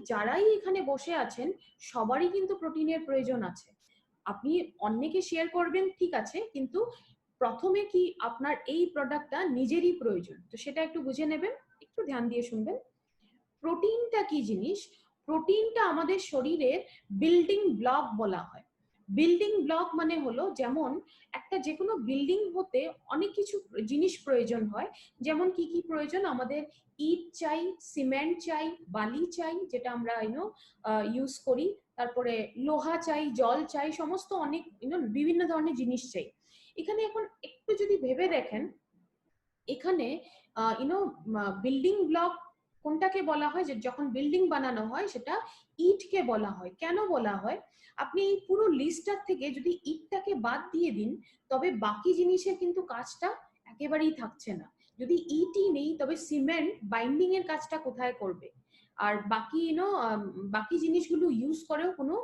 যারাই এখানে বসে আছেন সবারই কিন্তু প্রোটিনের প্রয়োজন আছে। আপনি অন্যকে শেয়ার করবেন ঠিক আছে, কিন্তু প্রথমে কি আপনার এই প্রোডাক্টটা নিজেরই প্রয়োজন, তো সেটা একটু বুঝে নেবেন, একটু ধ্যান দিয়ে শুনবেন। প্রোটিনটা কি জিনিস? প্রোটিনটা আমাদের শরীরের বিল্ডিং ব্লক বলা হয়। বিল্ডিং ব্লক মানে হলো, যেমন একটা যে কোনো বিল্ডিং হতে অনেক কিছু জিনিস প্রয়োজন হয়। যেমন কি কি প্রয়োজন আমাদের? ইট চাই, সিমেন্ট চাই, বালি চাই, যেটা আমরা ইউজ করি, তারপরে লোহা চাই, জল চাই, সমস্ত অনেক বিভিন্ন ধরনের জিনিস চাই। এখানে এখন একটু যদি ভেবে দেখেন, এখানে বিল্ডিং ব্লক কোনটাকে বলা হয়? যে যখন বিল্ডিং বানানো হয় সেটা ইটকে বলা হয়। কেন বলা হয়? আপনি এই পুরো লিস্টটার থেকে যদি ইটটাকে বাদ দিয়ে দিন, তবে বাকি জিনিসের কিন্তু কাজটা একেবারেই থাকছে না। যদি ইটই নেই, তবে সিমেন্ট বাইন্ডিং এর কাজটা কোথায় করবে? আর বাকি বাকি জিনিসগুলো ইউজ করেও কোনো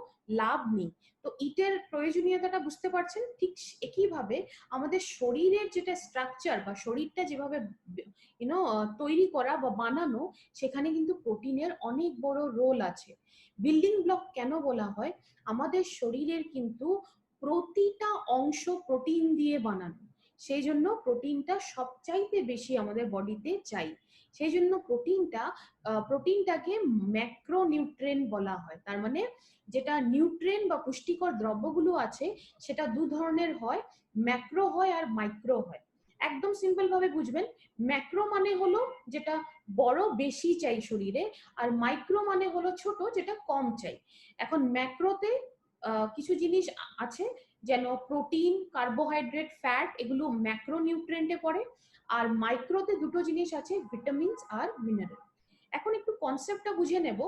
লাভ নেই। তো ইটের প্রয়োজনীয়তাটা বুঝতে পারছেন? ঠিক একইভাবে আমাদের শরীরের যেটা স্ট্রাকচার বা শরীরটা যেভাবে তৈরি করা বা বানানো, সেখানে কিন্তু প্রোটিনের অনেক বড় রোল আছে। বিল্ডিং ব্লক কেন বলা হয়? আমাদের শরীরের কিন্তু প্রতিটা অংশ প্রোটিন দিয়ে বানানো, সেই জন্য প্রোটিনটা সবচাইতে বেশি আমাদের বডিতে চাই। সেই জন্য প্রোটিনটাকে ম্যাক্রোনিউট্রিয়েন্ট বলা হয়। তার মানে যেটা নিউট্রিয়েন্ট বা পুষ্টিকর দ্রব্যগুলো আছে সেটা দু ধরনের হয়, ম্যাক্রো হয় আর মাইক্রো হয়। একদম সিম্পল ভাবে বুঝবেন, ম্যাক্রো মানে হলো যেটা বড় বেশি চাই শরীরে, আর মাইক্রো মানে হলো ছোট যেটা কম চাই। এখন ম্যাক্রোতে কিছু জিনিস আছে, যেন প্রোটিন, কার্বোহাইড্রেট, ফ্যাট, এগুলো ম্যাক্রো নিউট্রিয়েন্টে পড়ে। আর মাইক্রোতে দুটো জিনিস আছে, ভিটামিনস আর মিনারেল। এখন একটু কনসেপ্টটা বুঝে নেব।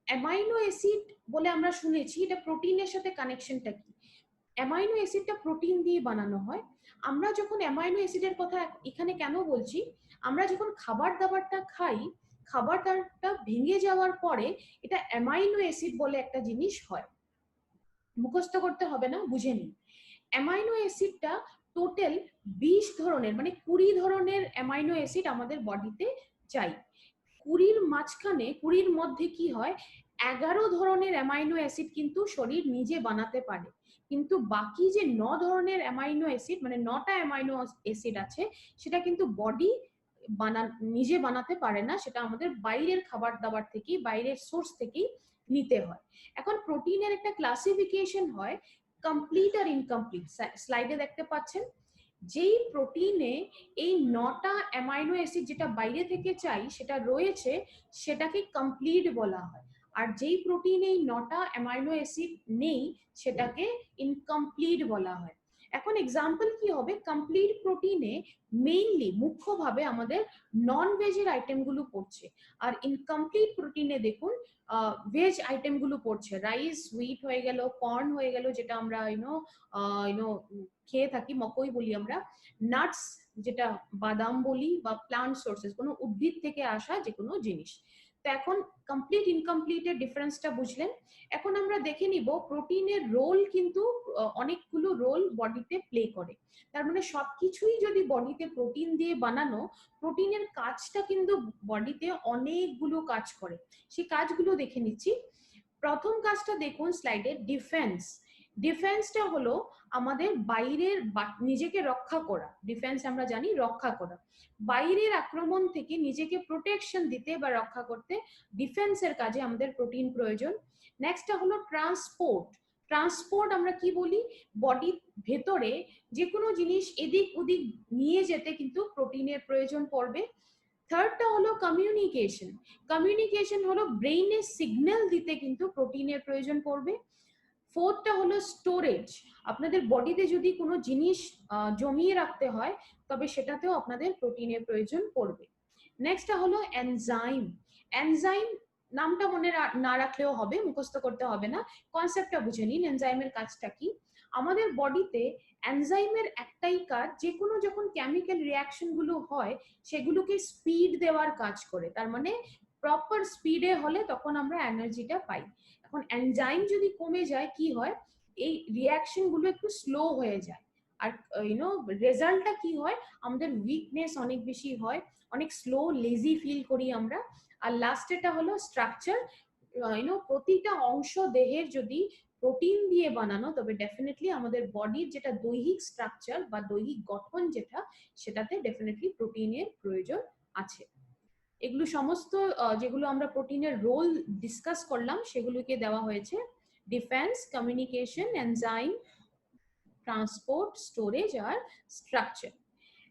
অ্যামাইনো অ্যাসিড বলে আমরা শুনেছি, এটা প্রোটিনের সাথে কানেকশনটা কি? অ্যামাইনো অ্যাসিডটা প্রোটিন দিয়ে বানানো হয়। আমরা যখন অ্যামাইনো অ্যাসিডের কথা এখানে কেন বলছি, আমরা যখন খাবার দাবারটা খাই, খাবার দাবারটা ভেঙে যাওয়ার পরে এটা অ্যামাইনো অ্যাসিড বলে একটা জিনিস হয়। মুখস্থ করতে হবে না, বুঝে নিন। অ্যামাইনো অ্যাসিডটা টোটাল 20 ধরনের, মানে 20 ধরনের অ্যামাইনো অ্যাসিড আমাদের বডিতে চাই। 20-র মাঝখানে 20-র মধ্যে কি হয়, 11 ধরনের অ্যামাইনো অ্যাসিড কিন্তু শরীর নিজে বানাতে পারে। কিন্তু বাকি যে 9 ধরনের অ্যামাইনো অ্যাসিড, মানে 9টা অ্যামাইনো অ্যাসিড আছে, সেটা কিন্তু বডি নিজে বানাতে পারে না, সেটা আমাদের বাইরের খাবার দাবার থেকে, বাইরের সোর্স থেকেই নিতে হয়। এখন প্রোটিনের একটা ক্লাসিফিকেশন হয়, কমপ্লিট আর ইনকমপ্লিট। স্লাইডে দেখতে পাচ্ছেন, যেই প্রোটিনে এই 9টা অ্যামাইনো অ্যাসিড যেটা বাইরে থেকে চাই সেটা রয়েছে, সেটাকে কমপ্লিট বলা হয়। আর যেই প্রোটিনে এই 9টা অ্যামাইনো অ্যাসিড নেই, সেটাকে ইনকমপ্লিট বলা হয়। এখন এক্সাম্পল কি হবে? কমপ্লিট প্রোটিনে মেইনলি মুখ্যভাবে আমাদের নন ভেজের আইটেমগুলো পড়ছে, আর ইনকমপ্লিট প্রোটিনে দেখুন ভেজ আইটেমগুলো পড়ছে। রাইস, হুইট হয়ে গেল, কর্ন হয়ে গেল, যেটা আমরা খেয়ে থাকি, মকই বলি আমরা, নাটস যেটা বাদাম বলি, বা প্লান্ট সোর্সেস, কোনো উদ্ভিদ থেকে আসা যে কোনো জিনিস। তো এখন কমপ্লিট ইনকমপ্লিটের ডিফারেন্সটা বুঝলেন। এখন আমরা দেখে নিব প্রোটিনের রোল, কিন্তু অনেকগুলো রোল বডিতে প্লে করে। তার মানে সবকিছুই যদি বডিতে প্রোটিন দিয়ে বানানো, প্রোটিনের কাজটা কিন্তু বডিতে অনেকগুলো কাজ করে। সেই কাজগুলো দেখে নিচ্ছি। প্রথম কাজটা দেখুন স্লাইডে, ডিফেন্স। ডিফেন্সটা হলো আমাদের বাইরের নিজেকে রক্ষা করা। ডিফেন্স আমরা জানি রক্ষা করা, বাইরের আক্রমণ থেকে নিজেকে প্রোটেকশন দিতে বা রক্ষা করতে ডিফেন্সের কাজে আমাদের প্রোটিন প্রয়োজন। নেক্সটটা হলো ট্রান্সপোর্ট। ট্রান্সপোর্ট আমরা কি বলি? বডির ভেতরে যে কোনো জিনিস এদিক ওদিক নিয়ে যেতে কিন্তু প্রোটিনের প্রয়োজন পড়বে। থার্ডটা হলো কমিউনিকেশন। কমিউনিকেশন হলো ব্রেইনে সিগন্যাল দিতে কিন্তু প্রোটিনের প্রয়োজন পড়বে। ফোর্থটা হলো স্টোরেজ। আপনাদের বডিতে যদি কোনো জিনিস জমিয়ে রাখতে হয়, তবে সেটাতেও আপনাদের প্রোটিনের প্রয়োজন পড়বে। নেক্সটটা হলো এনজাইম। এনজাইম নামটা মনে না রাখলেও হবে, মুখস্থ করতে হবে না, কনসেপ্টটা বুঝে নিন এনজাইমের কাজটা কি। আমাদের বডিতে এনজাইমের একটাই কাজ, যে কোনো যখন কেমিক্যাল রিয়াকশন গুলো হয় সেগুলোকে স্পিড দেওয়ার কাজ করে। তার মানে প্রপার স্পিডে হলে তখন আমরা এনার্জিটা পাই। এখন এনজাইম যদি কমে যায় কি হয়, এই রিয়াকশন গুলো একটু স্লো হয়ে যায়, আর রেজাল্টটা কি হয়, আমাদের উইকনেস অনেক বেশি হয়, অনেক স্লো লেজি ফিল করি আমরা। আর লাস্টেরটা হলো স্ট্রাকচার। প্রতিটা অংশ দেহের যদি প্রোটিন দিয়ে বানানো, তবে ডেফিনেটলি আমাদের বডির যেটা দৈহিক স্ট্রাকচার বা দৈহিক গঠন যেটা, সেটাতে ডেফিনেটলি প্রোটিনের প্রয়োজন আছে। এগুলো সমস্ত যেগুলো আমরা প্রোটিনের রোল ডিসকাস করলাম সেগুলোকে দেওয়া হয়েছে defence, communication, enzyme, transport, storage আর স্ট্রাকচার।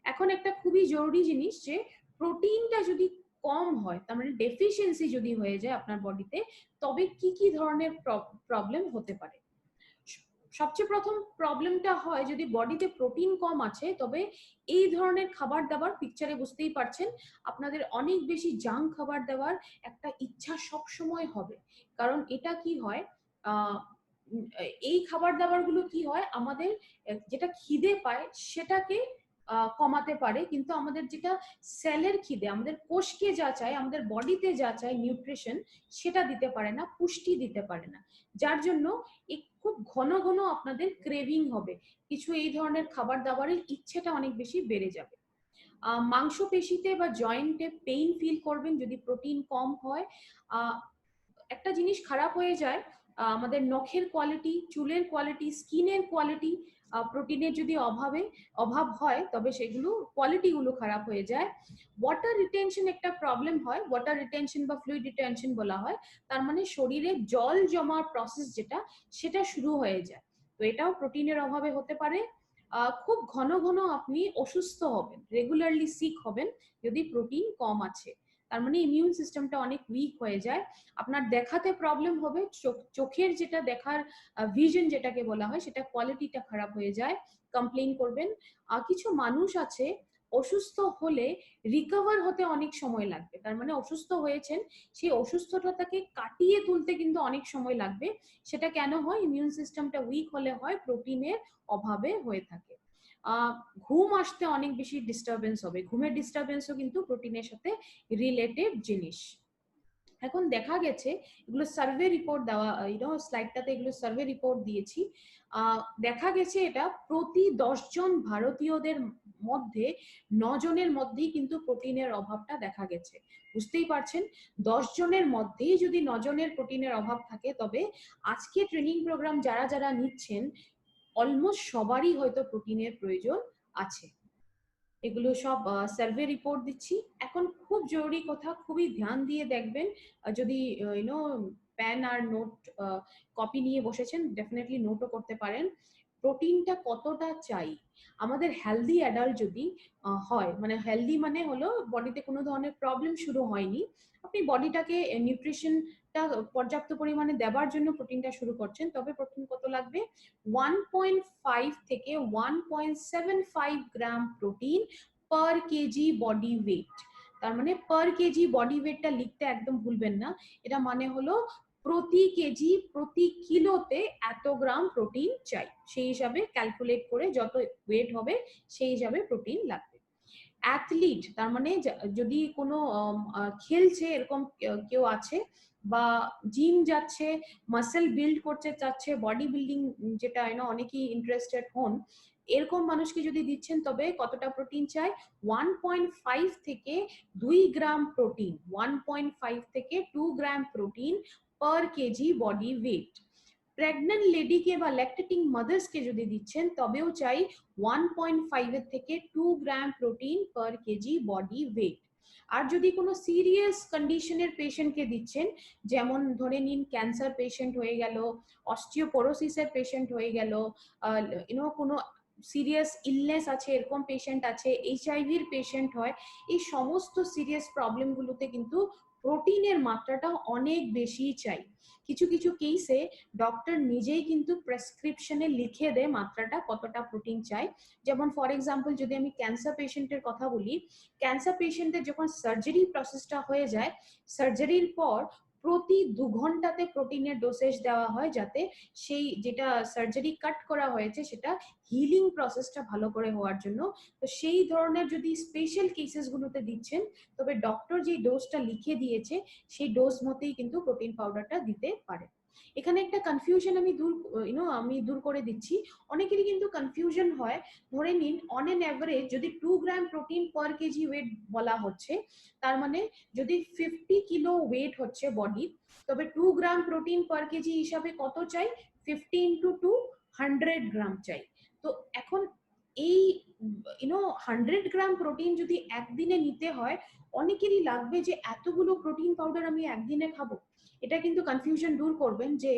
এখন একটা খুবই জরুরি জিনিস, যে প্রোটিনটা যদি কম হয়, তার মানে ডেফিসিয়েন্সি যদি হয়ে যায় আপনার বডিতে, তবে কি কি ধরনের প্রবলেম হতে পারে। সবচেয়ে প্রথম প্রবলেমটা হয় যদি বডিতে প্রোটিন কম আছে, তবে এই ধরনের খাবার দাবার, পিকচারে বুঝতেই পারছেন, আপনাদের অনেক বেশি জাঙ্ক খাবার দাবার একটা ইচ্ছা সব সময় হবে। কারণ এটা কি হয়, এই খাবার দাবার গুলো কি হয়, আমাদের যেটা খিদে পায় সেটাকে কমাতে পারে, কিন্তু আমাদের যেটা সেলের খিদে, আমাদের কোষকে যা চাই, আমাদের বডিতে যা চাই নিউট্রিশন, সেটা দিতে পারে না, পুষ্টি দিতে পারে না। যার জন্য খুব ঘন ঘন আপনাদের ক্রেভিং হবে, কিছু এই ধরনের খাবার দাবারের ইচ্ছেটা অনেক বেশি বেড়ে যাবে। মাংসপেশিতে বা জয়েন্টে পেইন ফিল করবেন যদি প্রোটিন কম হয়। একটা জিনিস খারাপ হয়ে যায়, আমাদের নখের কোয়ালিটি, চুলের কোয়ালিটি, স্কিনের কোয়ালিটি, প্রোটিনের যদি অভাব হয়, তবে সেগুলো কোয়ালিটি গুলো খারাপ হয়ে যায়। ওয়াটার রিটেনশন একটা প্রবলেম হয়, ওয়াটার রিটেনশন বা ফ্লুইড রিটেনশন বলা হয়, তার মানে শরীরে জল জমার প্রসেস যেটা, সেটা শুরু হয়ে যায়। তো এটাও প্রোটিনের অভাবে হতে পারে। খুব ঘন ঘন আপনি অসুস্থ হবেন, রেগুলারলি সিক হবেন যদি প্রোটিন কম আছে, তার মানে ইমিউন সিস্টেমটা অনেক উইক হয়ে যায়। আপনার দেখাতে প্রবলেম হবে, চোখের যেটা দেখার ভিশন যেটাকে বলা হয়, সেটা কোয়ালিটিটা খারাপ হয়ে যায়, কমপ্লেইন করবেন। কিছু মানুষ আছে অসুস্থ হলে রিকভার হতে অনেক সময় লাগবে, তার মানে অসুস্থ হয়েছেন, সেই অসুস্থতাকে কাটিয়ে তুলতে কিন্তু অনেক সময় লাগবে। সেটা কেন হয়? ইমিউন সিস্টেমটা উইক হলে হয়, প্রোটিনের অভাবে হয়ে থাকে। ঘুম আসতে অনেক বেশি ডিস্টারবেন্স হবে, ঘুমের ডিস্টারবেন্সও কিন্তু প্রোটিনের সাথে রিলেটেড জিনিস। এখন দেখা গেছে, এগুলো সার্ভে রিপোর্ট দেওয়া, স্লাইডটাতে এগুলো সার্ভে রিপোর্ট দিয়েছি। দেখা গেছে এটা প্রতি 10 জন ভারতীয়দের মধ্যে 9 জনের মধ্যেই কিন্তু প্রোটিনের অভাবটা দেখা গেছে। বুঝতেই পারছেন, 10 জনের মধ্যেই যদি 9 জনের প্রোটিনের অভাব থাকে, তবে আজকে ট্রেনিং প্রোগ্রাম যারা যারা নিচ্ছেন, অলমোস্ট সবারই হয়তো প্রোটিনের প্রয়োজন আছে। এগুলো সব সার্ভে রিপোর্ট দিচ্ছি। এখন খুব জরুরি কথা, খুবই ধ্যান দিয়ে দেখবেন, যদি প্যান আর নোট কপি নিয়ে বসেছেন, ডেফিনেটলি নোটও করতে পারেন। প্রোটিনটা কতটা চাই আমাদের হেলদি অ্যাডাল্ট যদি হয়, মানে হেলদি মানে হলো বডিতে কোনো ধরনের প্রবলেম শুরু হয়নি, আপনি বডিটাকে নিউট্রিশনটা পর্যাপ্ত পরিমাণে দেওয়ার জন্য প্রোটিনটা শুরু করছেন, তবে প্রোটিন কত লাগবে? 1.5 থেকে 1.75 গ্রাম protein per KG body wait. তার মানে পার কেজি বডি ওয়েটটা লিখতে একদম ভুলবেন না, এটা মানে হলো প্রতি কেজি, প্রতি কিলোতে এত গ্রাম প্রোটিন চাই, সেই হিসাবে ক্যালকুলেট করে যত ওয়েট হবে সেই হিসাবে প্রোটিন লাগবে। অ্যাথলিট, তার মানে যদি কোনো খেলছে এরকম কেউ আছে, বা জিম যাচ্ছে, মাসেল বিল্ড করতে চাচ্ছে, বডি বিল্ডিং যেটা অনেকেই ইন্টারেস্টেড হন, এরকম মানুষকে যদি দিচ্ছেন, তবে কতটা প্রোটিন চাই? 1.5 থেকে 2 গ্রাম প্রোটিন, 1.5 থেকে 2 gram protein per KG body weight. Pregnant লেডিকে বা ল্যাকটেটিং মাদার্সকে যদি দিচ্ছেন, তবেও চাই 1.5 এর থেকে 2 gram protein per KG body weight. আর যদি কোনো সিরিয়াস কন্ডিশনের পেশেন্টকে দিচ্ছেন, যেমন ধরে নিন ক্যান্সার পেশেন্ট হয়ে গেল, অস্টিওপোরোসিসের পেশেন্ট হয়ে গেল, কোনো সিরিয়াস ইলনেস আছে, এরকম পেশেন্ট আছে, এইচআইভির পেশেন্ট হয়, এই সমস্ত সিরিয়াস প্রবলেমগুলোতে কিন্তু প্রোটিনের মাত্রাটা অনেক বেশি চাই। কিছু কিছু কেসে ডক্টর নিজেই কিন্তু প্রেসক্রিপশনে লিখে দেয় মাত্রাটা কতটা প্রোটিন চাই। যেমন ফর এক্সাম্পল যদি আমি ক্যান্সার পেশেন্টের কথা বলি, ক্যান্সার পেশেন্টের যখন সার্জারি প্রসেসটা হয়ে যায়, সার্জারির পর প্রতি 2 ঘন্টাতে প্রোটিনের ডোসেজ দেওয়া হয়, যাতে সেই যেটা সার্জারি কাট করা হয়েছে সেটা হিলিং প্রসেসটা ভালো করে হওয়ার জন্য। তো সেই ধরনের যদি স্পেশাল কেসেস গুলোতে দিচ্ছেন, তবে ডক্টর যে ডোজটা লিখে দিয়েছে সেই ডোজ মতেই কিন্তু প্রোটিন পাউডারটা দিতে পারে। এখানে একটা কনফিউশন আমি দূর করে দিচ্ছি। অনেকেরই কিন্তু কনফিউশন হয়, ধরে নিন অন এন অ্যাভারেজ যদি 2 gram protein per KG weight বলা হচ্ছে, তার মানে যদি 50 কিলো ওয়েট হচ্ছে বডি, তবে 2 গ্রাম প্রোটিন পার কেজি হিসাবে কত চাই? 50 ইন্টু 2, 100 গ্রাম চাই। তো এখন এই 100 গ্রাম প্রোটিন যদি একদিনে নিতে হয়, অনেকেরই লাগবে যে এতগুলো প্রোটিন পাউডার আমি একদিনে খাবো। এটা কিন্তু কনফিউশন দূর করবেন যে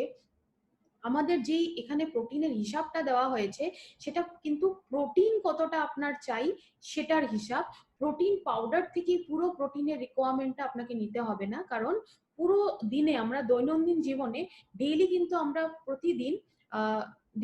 আমাদের যেই এখানে প্রোটিনের হিসাবটা দেওয়া হয়েছে, সেটা কিন্তু প্রোটিন কতটা আপনার চাই সেটার হিসাব। প্রোটিন পাউডার থেকে পুরো প্রোটিনের রিকোয়ারমেন্টটা আপনাকে নিতে হবে না, কারণ পুরো দিনে আমরা দৈনন্দিন জীবনে ডেইলি কিন্তু আমরা প্রতিদিন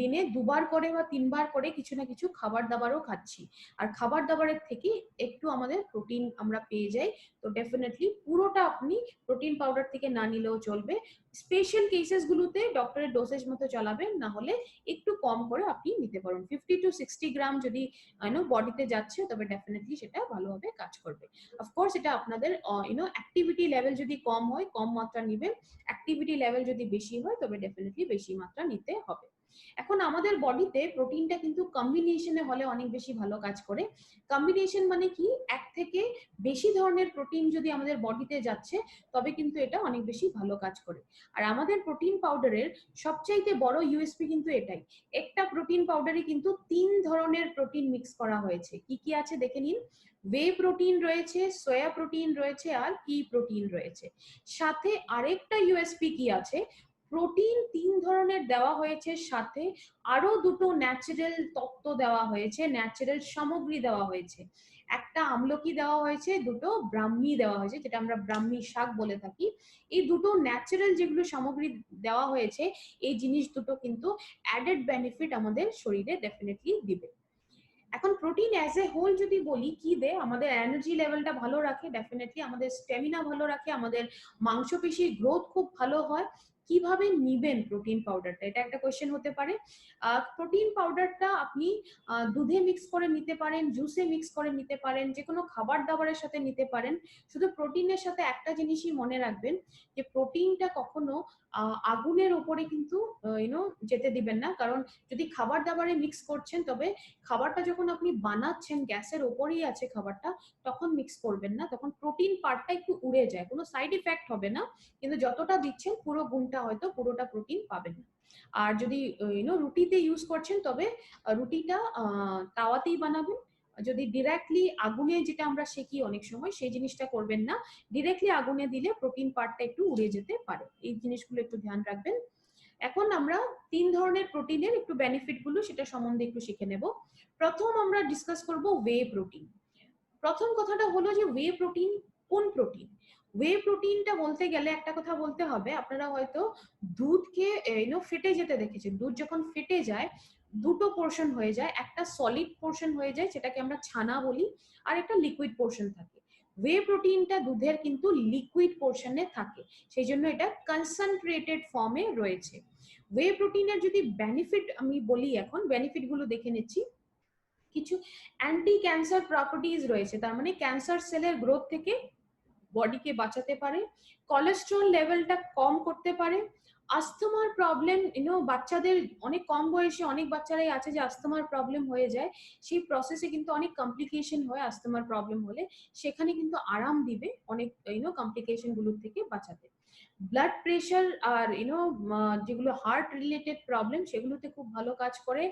দিনে 2বার করে বা 3বার করে কিছু না কিছু খাবার দাবারও খাচ্ছি, আর খাবার দাবারের থেকে একটু আমাদের প্রোটিন আমরা পেয়ে যাই। তো ডেফিনেটলি পুরোটা আপনি প্রোটিন পাউডার থেকে না নিলেও চলবে। স্পেশাল কেসেস গুলোতে ডক্টরের ডোসেজ মতো চালাবেন, না হলে একটু কম করে আপনি নিতে পারেন। 50 টু 60 গ্রাম যদি বডিতে যাচ্ছে, তবে ডেফিনেটলি সেটা ভালোভাবে কাজ করবে। অফকোর্স এটা আপনাদের অ্যাক্টিভিটি লেভেল যদি কম হয় কম মাত্রা নিবেন, অ্যাক্টিভিটি লেভেল যদি বেশি হয় তবে ডেফিনেটলি বেশি মাত্রা নিতে হবে। এখন আমাদের বডিতে প্রোটিনটা কিন্তু কম্বিনেশনে হলে অনেক বেশি ভালো কাজ করে। কম্বিনেশন মানে কি, এক থেকে বেশি ধরনের প্রোটিন যদি আমাদের বডিতে যাচ্ছে, তবে কিন্তু এটা অনেক বেশি ভালো কাজ করে। আর আমাদের প্রোটিন পাউডারের সবচাইতে বড় ইউএসপি কিন্তু এটাই, একটা প্রোটিন পাউডারে কিন্তু 3 ধরনের প্রোটিন মিক্স করা হয়েছে। কি কি আছে দেখে নিন। ওয়ে প্রোটিন রয়েছে, সোয়া প্রোটিন রয়েছে, আর কি প্রোটিন রয়েছে। সাথে আরেকটা ইউএসপি কি আছে, প্রোটিন 3 ধরনের দেওয়া হয়েছে, সাথে আরো দুটো ন্যাচারাল তত্ত্ব দেওয়া হয়েছে, ন্যাচারাল সামগ্রী দেওয়া হয়েছে। একটা আমলকি দেওয়া হয়েছে, দুটো ব্রাহ্মী দেওয়া হয়েছে, যেটা আমরা ব্রাহ্মী শাক বলে থাকি। এই দুটো ন্যাচারাল যেগুলো সামগ্রী দেওয়া হয়েছে, এই জিনিস দুটো কিন্তু অ্যাডেড বেনিফিট আমাদের শরীরে ডেফিনেটলি দিবে। এখন প্রোটিন অ্যাজ এ হোল যদি বলি কি দেয়, আমাদের এনার্জি লেভেলটা ভালো রাখে, ডেফিনেটলি আমাদের স্ট্যামিনা ভালো রাখে, আমাদের মাংসপেশির গ্রোথ খুব ভালো হয়। কিভাবে নিবেন প্রোটিন পাউডারটা, এটা একটা কোয়েশ্চেন হতে পারে। প্রোটিন পাউডারটা আপনি দুধে মিক্স করে নিতে পারেন, জুসে মিক্স করে নিতে পারেন, যে কোনো খাবার দাবারের সাথে নিতে পারেন। শুধু প্রোটিনের সাথে একটা জিনিসই মনে রাখবেন, যে প্রোটিনটা কখনো আগুনের উপরে কিন্তু যেতে দিবেন না, কারণ যদি খাবার দাবারে মিক্স করছেন, তবে খাবারটা যখন আপনি বানাচ্ছেন গ্যাসের ওপরেই আছে খাবারটা, তখন মিক্স করবেন না, তখন প্রোটিন পার্টটা একটু উড়ে যায়। কোনো সাইড ইফেক্ট হবে না, কিন্তু যতটা দিচ্ছেন পুরো গুণটা হয়তো পুরোটা প্রোটিন পাবেন না। আর যদি রুটিতে ইউজ করছেন, তবে রুটিটা তাওয়াতেই বানাবেন। যদি ডিরেক্টলি আগুনে, যেটা আমরা শিখি অনেক সময়, সেই জিনিসটা করবেন না। ডিরেক্টলি আগুনে দিলে প্রোটিন পার্টটা একটু উড়ে যেতে পারে, এই জিনিসগুলো একটু ধ্যান রাখবেন। এখন আমরা 3 ধরনের প্রোটিনের একটু বেনিফিট গুলো সেটা সম্বন্ধে একটু শিখে নেব। প্রথম আমরা ডিসকাস করব ওয়ে প্রোটিন। প্রথম কথাটা হলো যে ওয়ে প্রোটিন কোন প্রোটিন। ওয়ে প্রোটিনটা বলতে গেলে একটা কথা বলতে হবে, আপনারা হয়তো দুধকে ফেটে যেতে দেখেছেন। দুধ যখন ফেটে যায়, দুটো পোর্শন হয়ে যায়, একটা সলিড পোর্শন হয়ে যায় যেটাকে আমরা ছানা বলি, আর একটা লিকুইড পোর্শন থাকে। ওয়ে প্রোটিনটা দুধের কিন্তু লিকুইড পোর্শনে থাকে, সেই জন্য এটা কনসেন্ট্রেটেড ফর্মে রয়েছে। ওয়ে প্রোটিনের যদি বেনিফিট আমি বলি, এখন বেনিফিট গুলো দেখে নিচ্ছি। কিছু অ্যান্টি ক্যান্সার প্রপার্টিজ রয়েছে, তার মানে ক্যান্সার সেলের গ্রোথ থেকে বডিকে বাঁচাতে পারে, কোলেস্টেরল লেভেলটা কম করতে পারে, আস্থমার প্রবলেম বাচ্চাদের অনেক কম বয়সে অনেক বাচ্চারাই আছে যে আস্থমার প্রবলেম হয়ে যায়, সেই প্রসেসে কিন্তু অনেক কমপ্লিকেশন হয় আস্থমার প্রবলেম হলে, সেখানে কিন্তু আরাম দিবে অনেক কমপ্লিকেশন গুলোর থেকে বাঁচাতে। ব্লাড প্রেশার আর যেগুলো হার্ট রিলেটেড প্রবলেম, সেগুলোতে খুব ভালো কাজ করে।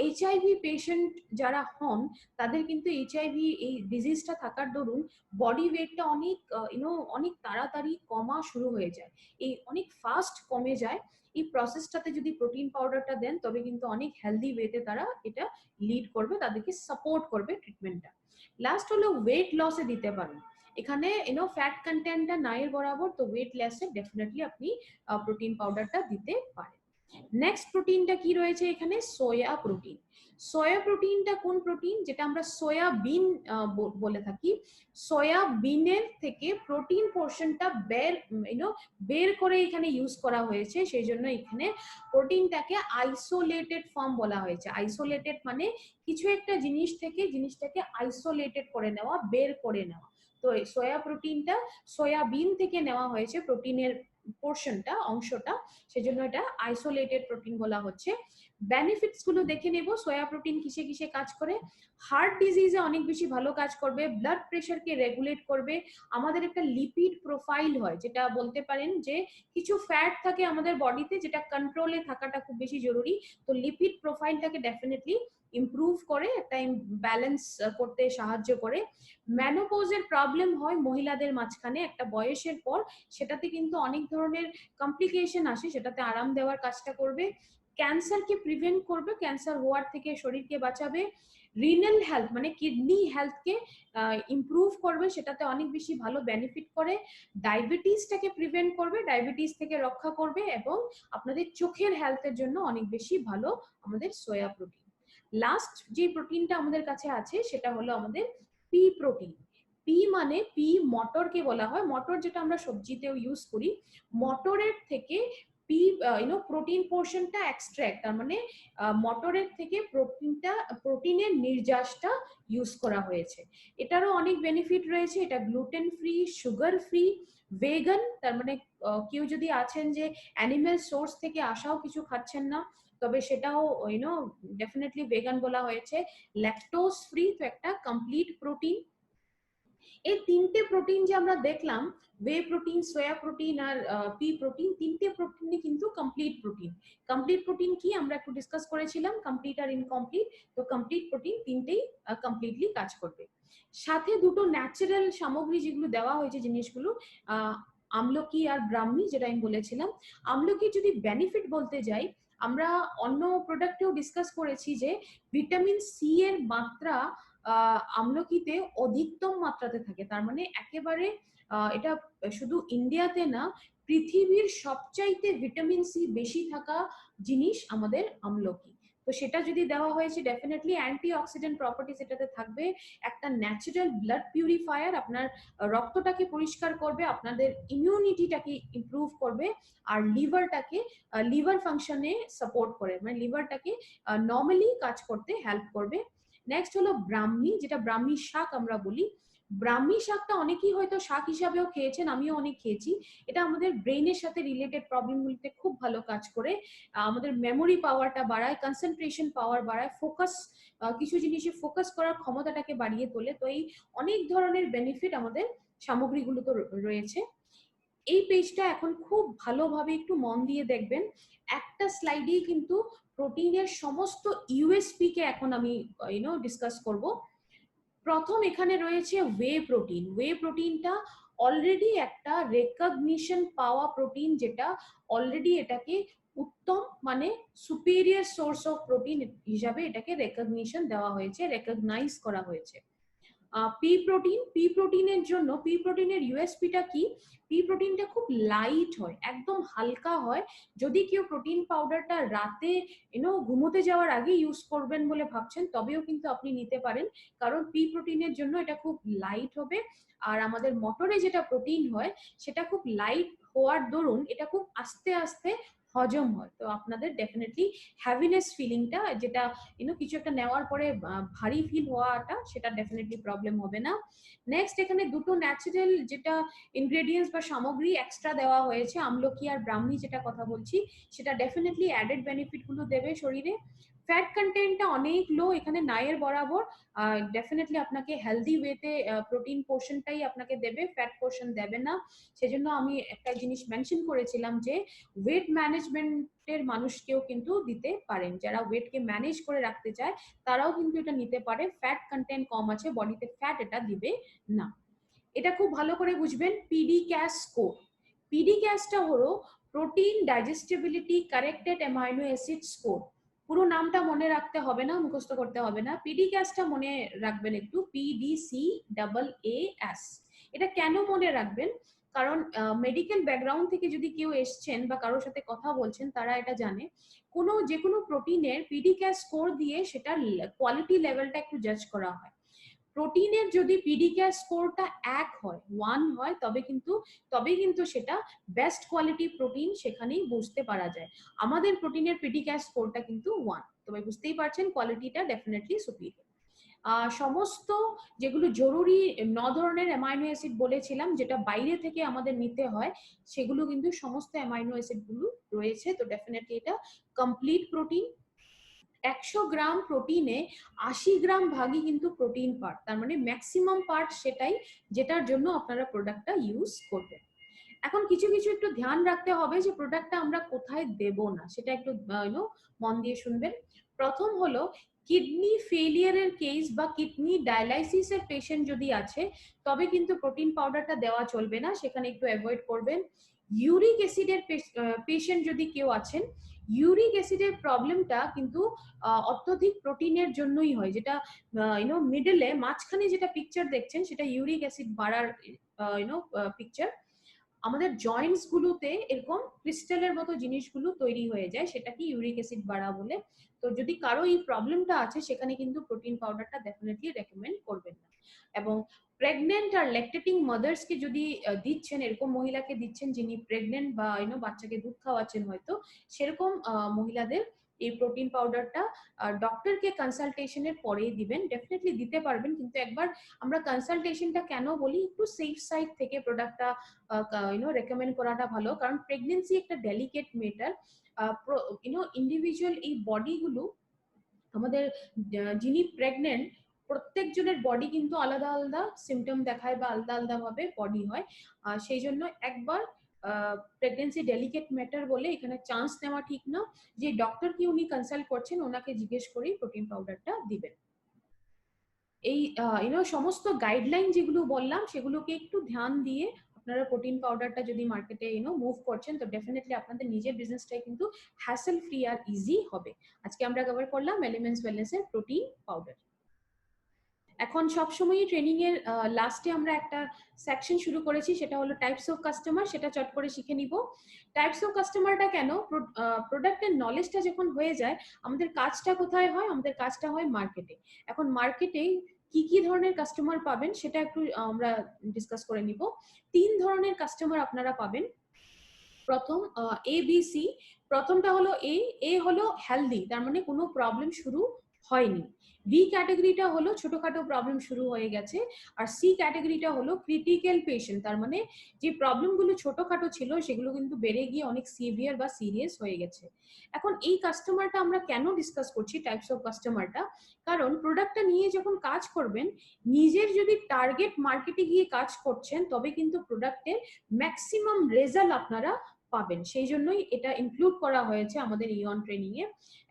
এইচআইভি পেশেন্ট যারা হন, তাদের কিন্তু এইচআইভি এই ডিজিজটা থাকার দরুন বডি ওয়েটটা অনেক অনেক তাড়াতাড়ি কমা শুরু হয়ে যায়, এই অনেক ফাস্ট কমে যায়। এই প্রসেসটাতে যদি প্রোটিন পাউডারটা দেন, তবে কিন্তু অনেক হেলদি ওয়েতে তারা এটা লিড করবে, তাদেরকে সাপোর্ট করবে ট্রিটমেন্টটা। লাস্ট হলো ওয়েট লসে দিতে পারেন। এখানে ফ্যাট কন্টেন্টটা নাই বরাবর, তো ওয়েট লসে ডেফিনেটলি আপনি প্রোটিন পাউডারটা দিতে পারেন। নেক্সট প্রোটিনটা কি রয়েছে এখানে? সোয়া প্রোটিন। সোয়া প্রোটিনটা কোন প্রোটিন? যেটা আমরা সয়াবিন বলে থাকি। সয়াবিনের থেকে প্রোটিন পোর্শনটা বের করে এখানে ইউজ করা হয়েছে, সেই জন্য এখানে প্রোটিনটাকে আইসোলেটেড ফর্ম বলা হয়েছে। আইসোলেটেড মানে কিছু একটা জিনিস থেকে জিনিসটাকে আইসোলেটেড করে নেওয়া, বের করে নেওয়া। তো এই সোয়া প্রোটিনটা সয়াবিন থেকে নেওয়া হয়েছে, প্রোটিনের পোর্শনটা, অংশটা, সেজন্য এটা আইসোলেটেড প্রোটিন বলা হচ্ছে। বেনিফিটস গুলো দেখে নেব। সোয়া প্রোটিন কিসে কিসে কাজ করে? হার্ট ডিজিজে অনেক বেশি ভালো কাজ করবে, ব্লাড প্রেশারকে রেগুলেট করবে। আমাদের একটা লিপিড প্রোফাইল হয়, যেটা বলতে পারেন যে কিছু ফ্যাট থাকে আমাদের বডিতে যেটা কন্ট্রোলে থাকাটা খুব বেশি জরুরি। তো লিপিড প্রোফাইলটাকে ডেফিনেটলি ইমপ্রুভ করে, একটা ব্যালেন্স করতে সাহায্য করে। ম্যানোপজের প্রবলেম হয় মহিলাদের মাঝখানে একটা বয়সের পর, সেটাতে কিন্তু অনেক ধরনের কমপ্লিকেশন আসে, সেটাতে আরাম দেওয়ার কাজটা করবে। ক্যান্সারকে প্রিভেন্ট করবে, ক্যান্সার হওয়ার থেকে শরীরকে বাঁচাবে। রিনাল হেলথ মানে কিডনি হেলথকে ইমপ্রুভ করবে, সেটাতে অনেক বেশি ভালো বেনিফিট করে। ডায়াবেটিসটাকে প্রিভেন্ট করবে, ডায়াবেটিস থেকে রক্ষা করবে, এবং আপনাদের চোখের হেলথের জন্য অনেক বেশি ভালো আমাদের সোয়া প্রোটিন। লাস্ট যে প্রোটিনটা আমাদের কাছে আছে সেটা হলো আমাদের পি প্রোটিন। পি মানে পি মটরকে বলা হয়, মটর যেটা আমরা সবজিতেও ইউজ করি। মটরের থেকে পি প্রোটিন পোর্শনটা এক্সট্রাক্ট, তার মানে মটরের থেকে প্রোটিনের নির্যাসটা ইউজ করা হয়েছে। এটারও অনেক বেনিফিট রয়েছে। এটা gluten free, sugar free, vegan, তার মানে কেউ যদি আছেন যে অ্যানিমেল সোর্স থেকে আসাও কিছু খাচ্ছেন না, তবে সেটাও ডেফিনেটলি ভেগান বলা হয়েছে। ল্যাকটোজ ফ্রি, তো একটা কমপ্লিট প্রোটিন। এই তিনটে প্রোটিন যে আমরা দেখলাম, ওয়ে প্রোটিন, সোয়া প্রোটিন আর পি প্রোটিন, তিনটে প্রোটিনই কিন্তু কমপ্লিট প্রোটিন। কমপ্লিট প্রোটিন কি আমরা একটু ডিসকাস করেছিলাম, কমপ্লিট আর ইনকমপ্লিট। তো কমপ্লিট প্রোটিন তিনটেই কমপ্লিটলি কাজ করবে। সাথে দুটো ন্যাচারাল সামগ্রী যেগুলো দেওয়া হয়েছে, জিনিসগুলো আমলকি আর ব্রাহ্মী, যেটা আমি বলেছিলাম। আমলকি যদি বেনিফিট বলতে যাই, আমরা অন্য প্রোডাক্টেও ডিসকাস করেছি যে ভিটামিন সি এর মাত্রা আমলকিতে অধিকতম মাত্রাতে থাকে। তার মানে একেবারে এটা শুধু ইন্ডিয়াতে না, পৃথিবীর সবচাইতে ভিটামিন সি বেশি থাকা জিনিস আমাদের আমলকি। তো সেটা যদি দেওয়া হয়েছে, ডেফিনেটলি অ্যান্টি অক্সিডেন্ট প্রপার্টিজ এটাতে থাকবে। একটা ন্যাচারাল ব্লাড পিউরিফায়ার, আপনার রক্তটাকে পরিষ্কার করবে, আপনাদের ইমিউনিটিটাকে ইমপ্রুভ করবে, আর লিভার ফাংশনে সাপোর্ট করে, মানে লিভারটাকে নর্মালি কাজ করতে হেল্প করবে। নেক্সট হলো ব্রাহ্মী, যেটা ব্রাহ্মী শাক আমরা বলি। ব্রাহ্মী শাকটা অনেকেই হয়তো শাক হিসাবেও খেয়েছেন, আমিও অনেক খেয়েছি। এটা আমাদের ব্রেনের সাথে রিলেটেড প্রবলেমগুলিতে খুব ভালো কাজ করে। আমাদের মেমোরি পাওয়ারটা বাড়ায়, কনসেন্ট্রেশন পাওয়ার বাড়ায়, ফোকাস, কিছু জিনিসে ফোকাস করার ক্ষমতাটাকে বাড়িয়ে তোলে। তো এই অনেক ধরনের বেনিফিট আমাদের সামগ্রীগুলো তো রয়েছে। এই পেজটা এখন খুব ভালোভাবে একটু মন দিয়ে দেখবেন। একটা স্লাইডেই কিন্তু প্রোটিনের সমস্ত ইউএসপি কে এখন আমি ডিসকাস করব। প্রথম এখানে রয়েছে ওয়ে প্রোটিন। ওয়ে প্রোটিনটা অলরেডি একটা রেকগনিশন পাওয়া প্রোটিন, যেটা অলরেডি এটাকে উত্তম মানে সুপিরিয়র সোর্স অফ প্রোটিন হিসাবে এটাকে রেকগনিশন দেওয়া হয়েছে, রেকগনাইজ করা হয়েছে। পি প্রোটিনের জন্য, পি প্রোটিনের ইউএসপিটা কি? পি প্রোটিনটা খুব লাইট হয়, একদম হালকা হয়। যদি কেউ প্রোটিন পাউডারটা রাতে ঘুমোতে যাওয়ার আগে ইউজ করবেন বলে ভাবছেন, তবেও কিন্তু আপনি নিতে পারেন, কারণ পি প্রোটিনের জন্য এটা খুব লাইট হবে। আর আমাদের মটরে যেটা প্রোটিন হয়, সেটা খুব লাইট হওয়ার দরুন এটা খুব আস্তে আস্তে হজম হয়। তো আপনাদের ডেফিনেটলি হ্যাভিনেস ফিলিংটা, যেটা কিছু একটা নেওয়ার পরে ভারী ফিল হওয়াটা, সেটা ডেফিনেটলি প্রবলেম হবে না। নেক্সট এখানে দুটো ন্যাচারাল যেটা ইনগ্রেডিয়েন্টস বা সামগ্রী এক্সট্রা দেওয়া হয়েছে, আমলকি আর ব্রাহ্মী যেটা কথা বলছি, সেটা ডেফিনেটলি অ্যাডেড বেনিফিট গুলো দেবে শরীরে। ফ্যাট কন্টেন্টটা অনেক লো এখানে, নায়ের বরাবর। ডেফিনেটলি আপনাকে হেলদি ওয়েতে প্রোটিন পোর্শনটাই আপনাকে দেবে, ফ্যাট পোর্শন দেবে না। সেজন্য আমি একটা জিনিস মেনশন করেছিলাম যে ওয়েট ম্যানেজমেন্টের মানুষকেও কিন্তু দিতে পারেন, যারা ওয়েটকে ম্যানেজ করে রাখতে চায় তারাও কিন্তু এটা নিতে পারে। ফ্যাট কন্টেন্ট কম আছে, বডিতে ফ্যাট এটা দিবে না। এটা খুব ভালো করে বুঝবেন। PD CAAS score. পিডি ক্যাসটা হলো protein digestibility corrected amino acid score. পুরো নামটা মনে রাখতে হবে না, মুখস্থ করতে হবে না, পিডি ক্যাসটা মনে রাখবেন একটু, PDCAAS। এটা কেন মনে রাখবেন? কারণ মেডিকেল ব্যাকগ্রাউন্ড থেকে যদি কেউ এসছেন বা কারোর সাথে কথা বলছেন তারা এটা জানে যে কোনো প্রোটিনের পিডিক্যাস স্কোর দিয়ে সেটার কোয়ালিটি লেভেলটা একটু জাজ করা হয়। প্রোটিনের যদি পিডিক্যাস স্কোরটা 1 হয় 1 হয় তবে কিন্তু সেটা বেস্ট কোয়ালিটি প্রোটিন সেখানেই বুঝতে পারা যায়। আমাদের প্রোটিনের পিডিক্যাস স্কোরটা কিন্তু 1, তবে বুঝতেই পারছেন কোয়ালিটিটা ডেফিনেটলি সুপিরিয়র। সমস্ত যেগুলো জরুরি 9 ধরনের অ্যামাইনো অ্যাসিড বলেছিলাম যেটা বাইরে থেকে আমাদের নিতে হয়, সেগুলো কিন্তু সমস্ত অ্যামাইনো অ্যাসিড গুলো রয়েছে। তো ডেফিনেটলি এটা কমপ্লিট প্রোটিন। 100 গ্রাম প্রোটিনে 80 গ্রাম ভাগই কিন্তু প্রোটিন পার্ট, তার মানে ম্যাক্সিমাম পার্ট সেটাই যেটার জন্য আপনারা প্রোডাক্টটা ইউজ করবেন। এখন কিছু একটু ধ্যান রাখতে হবে যে প্রোডাক্টটা আমরা কোথায় দেব না, সেটা একটু মন দিয়ে শুনবেন। প্রথম হলো কিডনি ফেলিয়ারের কেস বা কিডনি ডায়ালাইসিসের পেশেন্ট যদি আছে তবে কিন্তু প্রোটিন পাউডারটা দেওয়া চলবে না, সেখানে একটু অ্যাভয়েড করবেন। ইউরিক অ্যাসিডের পেশেন্ট যদি কেউ আছেন, ইউরিক অ্যাসিডের প্রবলেমটা কিন্তু অত্যধিক প্রোটিনের জন্যই হয়, যেটা মিডলে মাঝখানে যেটা পিকচার দেখছেন সেটা ইউরিক অ্যাসিড বাড়ার পিকচার। আমাদের জয়েন্টস গুলোতে এরকম ক্রিস্টালের মতো জিনিসগুলো তৈরি হয়ে যায়, সেটা কি ইউরিক অ্যাসিড বাড়া বলে। তো যদি কারো এই প্রবলেমটা আছে সেখানে কিন্তু প্রোটিন পাউডারটা ডেফিনেটলি রেকমেন্ড করবেন না। এবং প্রেগনেন্ট আর ল্যাকটেটিং মাদার্স কে যদি দিচ্ছেন, এরকম মহিলাকে দিচ্ছেন যিনি প্রেগনেন্ট বা বাচ্চাকে দুধ খাওয়াচ্ছেন হয়তো, সেরকম মহিলাদের এই প্রোটিন পাউডারটা ডক্টরকে কনসালটেশনের পরেই দিবেন। ডেফিনেটলি দিতে পারবেন, কিন্তু একবার আমরা কনসালটেশনটা কেন বলি, একটু সেফ সাইড থেকে প্রোডাক্টটা রেকমেন্ড করাটা ভালো। কারণ প্রেগনেন্সি একটা ডেলিকেট ম্যাটার। ইন্ডিভিজুয়াল এই বডিগুলো আমাদের যিনি প্রেগনেন্ট প্রত্যেকজনের বডি কিন্তু আলাদা আলাদা সিমটম দেখায় বা আলাদা আলাদা ভাবে বডি হয়। সেই জন্য একবার প্রেগনেন্সি ডেলিকেট ম্যাটার বলে এখানে চান্স নেওয়া ঠিক না। যে ডক্টর কি উনি কনসাল্ট করছেন ওনাকে জিজ্ঞেস করেই প্রোটিন পাউডারটা দিবেন। এই সমস্ত গাইডলাইন যেগুলো বললাম সেগুলোকে একটু ধ্যান দিয়ে আপনারা প্রোটিন পাউডারটা যদি মার্কেটে মুভ করছেন তো ডেফিনেটলি আপনাদের নিজের বিজনেসটাই কিন্তু হ্যাসেল ফ্রি আর ইজি হবে। আজকে আমরা কভার করলাম এলিমেন্টস ওয়েলনেস এর প্রোটিন পাউডার। এখন সবসময় ট্রেনিং এর লাস্টে আমরা একটা সেকশন শুরু করেছি, সেটা হলো টাইপস অফ কাস্টমার। সেটা চট করে শিখে নিব। টাইপস অফ কাস্টমারটা কেন, প্রোডাক্টের নলেজটা যখন হয়ে যায় আমাদের কাজটা কোথায় হয়, আমাদের কাজটা হয় মার্কেটে। এখন মার্কেটে কি ধরনের কাস্টমার পাবেন সেটা একটু আমরা ডিসকাস করে নিব। 3 ধরনের কাস্টমার আপনারা পাবেন। প্রথম এ বি সি। প্রথমটা হলো এ হলো হেলদি, তার মানে কোনো প্রবলেম শুরু হয়নি। বি ক্যাটাগরিটা হলো ছোটখাটো প্রবলেম শুরু হয়ে গেছে। আর সি ক্যাটাগরিটা হলো ক্রিটিক্যাল পেশেন্ট, তার মানে যে প্রবলেমগুলো ছোটখাটো ছিল সেগুলো কিন্তু বেড়ে গিয়ে অনেক সিভিয়ার বা সিরিয়াস হয়ে গেছে। এখন এই কাস্টমারটা আমরা কেন ডিসকাস করছি, টাইপস অফ কাস্টমারটা, কারণ প্রোডাক্টটা নিয়ে যখন কাজ করবেন, নিজের যদি টার্গেট মার্কেটে গিয়ে কাজ করছেন তবে কিন্তু প্রোডাক্টের ম্যাক্সিমাম রেজাল্ট আপনারা পাবেন। সেই জন্যই এটা ইনক্লুড করা হয়েছে আমাদের ইয়ন ট্রেনিং এ।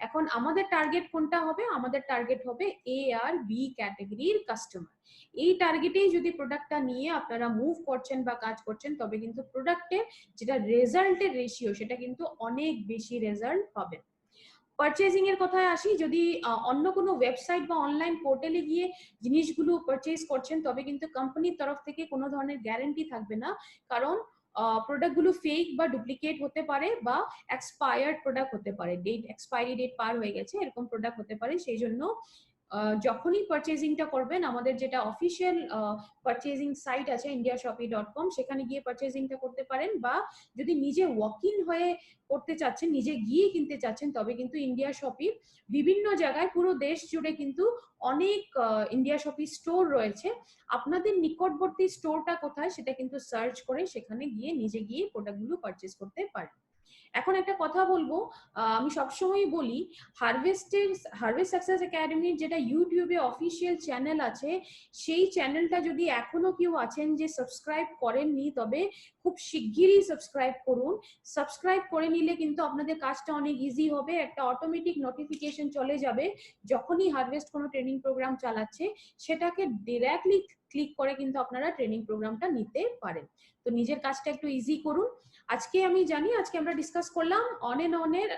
এখন আমাদের টার্গেট কোনটা হবে, আমাদের টার্গেট হবে এ আর বি ক্যাটাগরির কাস্টমার। এই টার্গেটেই যদি প্রোডাক্টটা নিয়ে আপনারা মুভ করছেন বা কাজ করছেন তবে কিন্তু প্রোডাক্টের যেটা রেজাল্টের রেশিও সেটা কিন্তু অনেক বেশি রেজাল্ট পাবেন। পারচেজিং এর কথায় আসি, যদি অন্য কোনো ওয়েবসাইট বা অনলাইন পোর্টালে গিয়ে জিনিসগুলো পারচেজ করছেন তবে কিন্তু কোম্পানির তরফ থেকে কোনো ধরনের গ্যারান্টি থাকবে না। কারণ প্রোডাক্টগুলো ফেক বা ডুপ্লিকেট হতে পারে বা এক্সপায়ার্ড প্রোডাক্ট হতে পারে, এক্সপায়ারি ডেট পার হয়ে গেছে এরকম প্রোডাক্ট হতে পারে। সেই জন্য যখনই পারচেজিংটা করবেন আমাদের যেটা অফিসিয়াল পারচেজিং সাইট আছে indiashopee.com, সেখানে গিয়ে পারচেজিংটা করতে পারেন। বা যদি নিজে ওয়াক ইন হয়ে করতে চাচ্ছেন, নিজে গিয়ে কিনতে চাচ্ছেন, তবে কিন্তু ইন্ডিয়া শপি বিভিন্ন জায়গায় পুরো দেশ জুড়ে কিন্তু অনেক ইন্ডিয়া শপি স্টোর রয়েছে। আপনাদের নিকটবর্তী স্টোরটা কোথায় সেটা কিন্তু সার্চ করে সেখানে গিয়ে নিজে গিয়ে প্রোডাক্টগুলো পারচেজ করতে পারেন। এখন একটা কথা বলবো, আমি সবসময় বলি হারভেস্ট সাকসেস একাডেমির যেটা ইউটিউবে অফিসিয়াল চ্যানেল আছে, সেই চ্যানেলটা যদি এখনো কেউ আছেন যে সাবস্ক্রাইব করেননি তবে খুব শিগগিরই সাবস্ক্রাইব করুন। সাবস্ক্রাইব করে নিলে কিন্তু আপনাদের কাজটা অনেক ইজি হবে। একটা অটোমেটিক নোটিফিকেশন চলে যাবে যখনই হারভেস্ট কোনো ট্রেনিং প্রোগ্রাম চালাচ্ছে, সেটাকে ডিরেক্টলি ক্লিক করে কিন্তু আপনারা ট্রেনিং প্রোগ্রামটা নিতে পারেন। তো নিজের কাজটা একটু ইজি করুন। আজকে আমি জানি আজকে আমরা ডিসকাস করলাম অন এন্ড অন এর